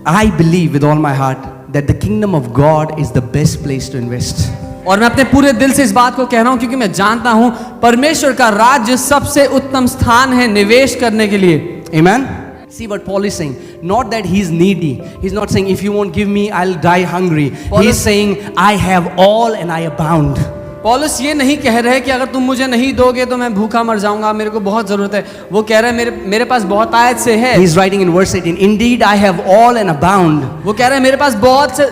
I believe with all my heart that the kingdom of God is the best place to invest. और मैं अपने पूरे दिल से इस बात को कह रहा हूं क्योंकि मैं जानता हूं परमेश्वर का राज्य सबसे उत्तम स्थान है निवेश करने के लिए. Amen. See what Paul is saying. Not that he's needy. He's not saying if you won't give me, I'll die hungry. He's saying I have all and I abound. पौलुस ये नहीं कह रहे कि अगर तुम मुझे नहीं दोगे तो मैं भूखा मर जाऊंगा, मेरे को बहुत जरूरत है. वो कह रहे हैं मेरे पास बहुत आयत से है. He's writing in verse 18. Indeed, I have all and abound. वो कह रहे हैं मेरे पास बहुत से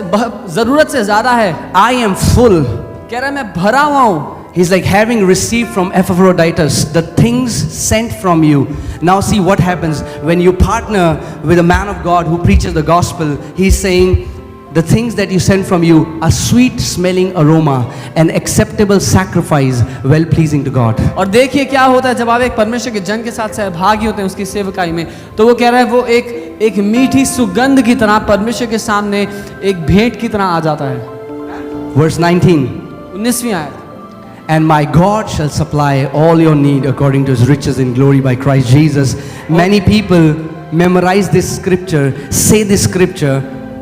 जरूरत से ज्यादा है. I am full. कह रहा है मैं भरा हुआ हूँ. He's like having received from Epaphroditus the things sent from you. Now see what happens when you partner with a man of God who preaches the gospel. He's saying the things that you send from you are sweet smelling aroma, an acceptable sacrifice, well pleasing to God. और देखिए क्या होता है जब आप एक परमेश्वर के जन के साथ सहभागी होते हैं उसकी सेवकाई में, तो वो कह रहा है वो एक मीठी सुगंध की तरह परमेश्वर के सामने एक भेंट की तरह आ जाता है. Verse 19. 19वीं आयत. And my God shall supply all your need according to his riches in glory by Christ Jesus. Many people memorize this scripture, say this scripture,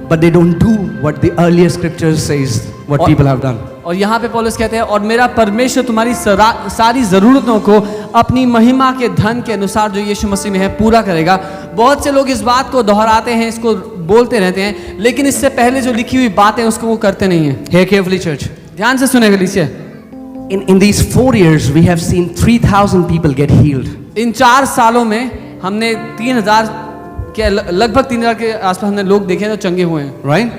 but they don't do what the earlier scripture says, what people have done. और यहाँ पे पौलुस कहते हैं और मेरा परमेश्वर तुम्हारी सारी ज़रूरतों को अपनी महिमा के धन के अनुसार जो यीशु मसीह में है पूरा करेगा. बहुत से लोग इस बात को दोहराते हैं, इसको बोलते रहते हैं, लेकिन इससे पहले जो लिखी हुई बातें उसको वो करते नहीं हैं. Hear carefully, church. ध्यान से सुने कलीसिया. In these 4 years, we have seen 3,000 people get healed. इन 4 सालों में हमने 3,000 के लगभग 3,000 के आसपास हमने लोग देखे जो चंगे हुए हैं. Right?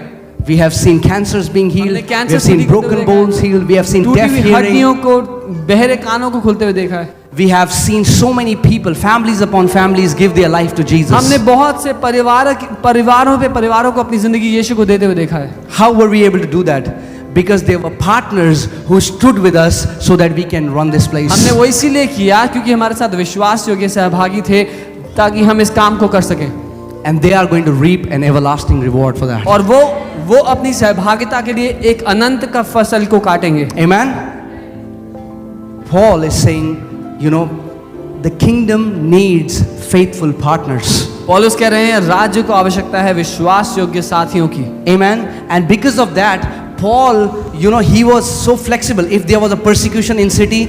We have seen cancers being healed. हमने We cancer have seen broken bones healed. We have seen deaf hearing. हड्डियों को, बहरे कानों को खुलते हुए देखा है. We have seen so many people, families upon families, give their life to Jesus. हमने बहुत से परिवारों पे परिवारों को अपनी जिंदगी यीशु को देते हुए देखा है. How were we able to do that? Because they were partners who stood with us so that we can run this place. हमने वो इसीलिए किया क्योंकि हमारे साथ विश्वास योग्य सहभागी थे ताकि हम इस काम को कर सकें. And they are going to reap an everlasting reward for that. और वो अपनी सहभागिता के लिए एक अनंत का फसल को काटेंगे. Amen. Paul is saying, you know, the kingdom needs faithful partners. पौलुस कह रहे हैं राज्य को आवश्यकता है विश्वास योग्य साथियों की. Amen. And because of that, Paul, you know, he was so flexible. If there was a persecution in city,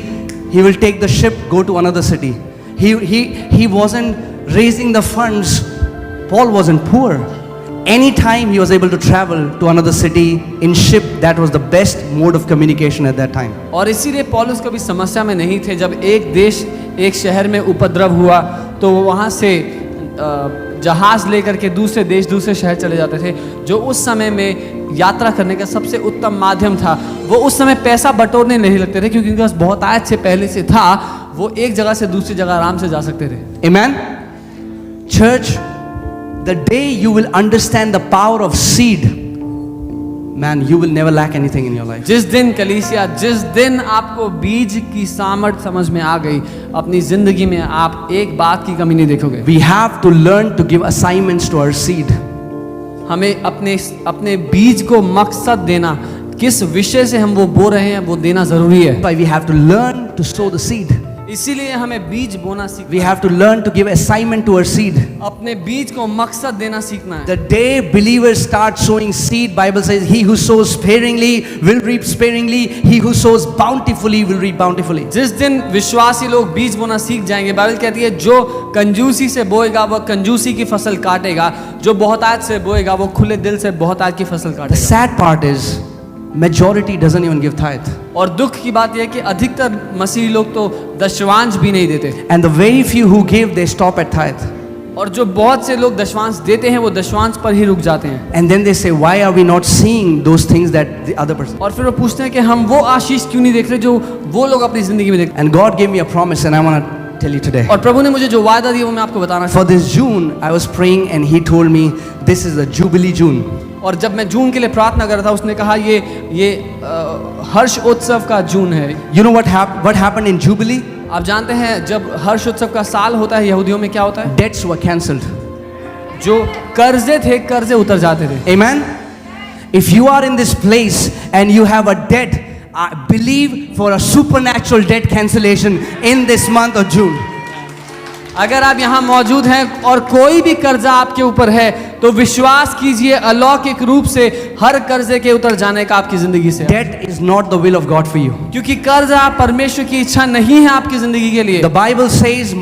he will take the ship, go to another city. He wasn't raising the funds. Paul wasn't poor. Anytime he was able to travel to another city in ship, that was the best mode of communication at that time. और इसीलिए पौलुस कभी समस्या में नहीं थे. जब एक देश एक शहर में उपद्रव हुआ तो वो वहाँ से जहाज लेकर के दूसरे देश दूसरे शहर चले जाते थे. जो उस समय में यात्रा करने का सबसे उत्तम माध्यम था. वो उस समय पैसा बटोरने नहीं लगते थे क्योंकि उनके पास बहुत आयत से पहले से था. वो एक जगह से दूसरी जगह आराम से जा सकते थे. Amen. Church, the day you will understand the power of seed, man, you will never lack anything in your life. जिस दिन कलीसिया, जिस दिन आपको बीज की सामर्थ समझ में आ गई, अपनी जिंदगी में आप एक बात की कमी नहीं देखोगे. We have to learn to give assignments to our seed. हमें अपने बीज को मकसद देना, किस विषय से हम वो बो रहे हैं वो देना जरूरी है. Why we have to learn to sow the seed. इसीलिए हमें बीज बोना सीखना. We have to learn to give assignment to our seed. अपने बीज को मकसद देना सीखना है. The day believers start sowing seed, Bible says, he who sows sparingly will reap sparingly. He who sows bountifully will reap bountifully. जिस दिन विश्वासी लोग बीज बोना सीख जाएंगे, बाइबल कहती है जो कंजूसी से बोएगा वो कंजूसी की फसल काटेगा, जो बहुतायत से बोएगा वो खुले दिल से बहुतायत की फसल The काटेगा. sad part is, majority doesn't even give tithe. और दुख की बात यह है कि अधिकतर मसीही लोग तो दशवांश भी नहीं देते. And the very few who give, they stop at tithe. और जो बहुत से लोग दशवांश देते हैं वो दशवांश पर ही रुक जाते हैं. And then they say, why are we not seeing those things that the other person? और फिर वो पूछते हैं कि हम वो आशीष क्यों नहीं देख रहे जो वो लोग अपनी जिंदगी में देखते हैं. And God gave me a promise, and I want to tell you today. और प्रभु ने मुझे जो वादा दिया वो मैं आपको बताना For this June, I was praying, and He told me, this is the Jubilee June. और जब मैं जून के लिए प्रार्थना कर रहा था उसने कहा ये हर्ष उत्सव का जून है. You know what happened in Jubilee? आप जानते हैं जब हर्ष उत्सव का साल होता है यहूदियों में क्या होता है? Debts were cancelled. जो कर्जे थे कर्जे उतर जाते थे. Amen. If you are in this place and you have a debt, I believe for a supernatural debt cancellation in this month of June. अगर आप यहाँ मौजूद हैं और कोई भी कर्जा आपके ऊपर है तो विश्वास कीजिए अलौकिक रूप से हर कर्जे के उतर जाने का आपकी जिंदगी से। Debt is not the will of God for you. क्योंकि कर्जा परमेश्वर की इच्छा नहीं है आपकी जिंदगी के लिए। The Bible says